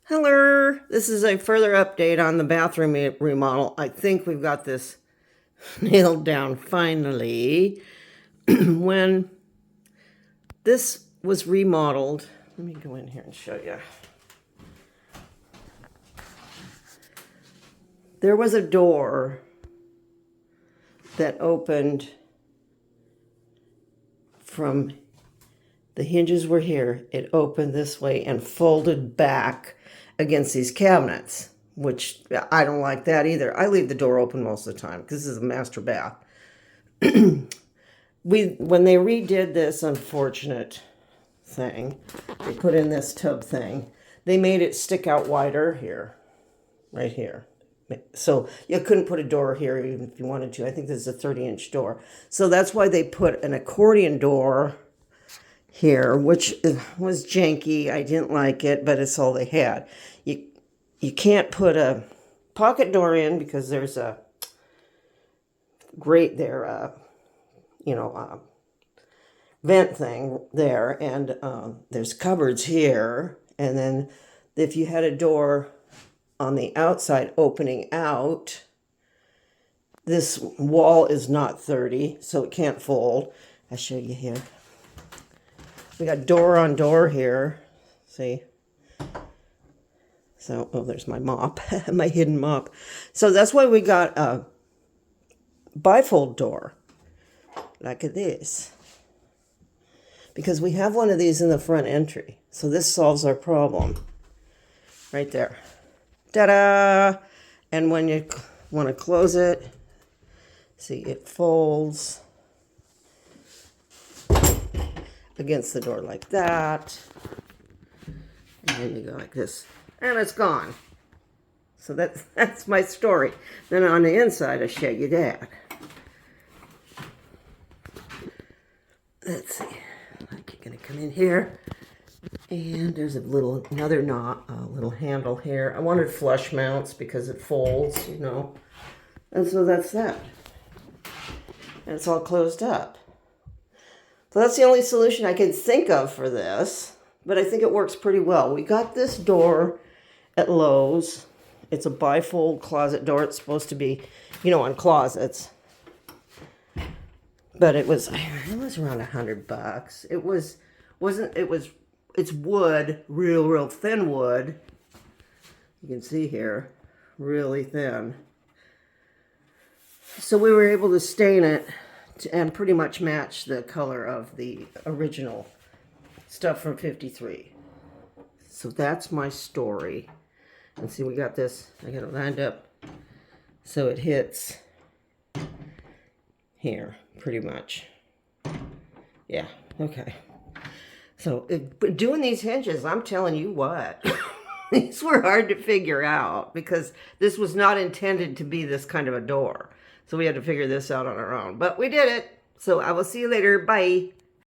Hello, this is a further update on the bathroom remodel. I think we've got this nailed down finally. When this was remodeled, let me go in here and show you. There was a door that opened from the hinges were here. It opened this way and folded back against these cabinets, which I don't like that either. I leave the door open most of the time because this is a master bath. When they redid this unfortunate thing, they put in this tub thing. They made it stick out wider here, right here. So you couldn't put a door here even if you wanted to. I think this is a 30-inch door. So that's why they put an accordion door here, which was janky. I didn't like it, but it's all they had. You can't put a pocket door in because there's a grate there, vent thing there, and there's cupboards here. And then if you had a door on the outside opening out, this wall is not 30, so it can't fold. I'll show you here. We got door on door here, see? So, oh, there's my mop, my hidden mop. So that's why we got a bifold door, like this. Because we have one of these in the front entry. So this solves our problem. Right there. Ta-da! And when you want to close it, see, it folds against the door like that. And then you go like this. And it's gone. So that's my story. Then on the inside, I show you that. Let's see. Like you're going to come in here. And there's another little handle here. I wanted flush mounts because it folds, you know. And so that's that. And it's all closed up. So that's the only solution I can think of for this. But I think it works pretty well. We got this door at Lowe's. It's a bifold closet door. It's supposed to be, on closets. But it was around $100. It's wood, real thin wood. You can see here, really thin. So we were able to stain it and pretty much match the color of the original stuff from 53. So that's my story. And see, we got this, I got it lined up so it hits here, pretty much. Yeah, okay. So, doing these hinges, I'm telling you what, these were hard to figure out because this was not intended to be this kind of a door. So we had to figure this out on our own. But we did it. So I will see you later. Bye.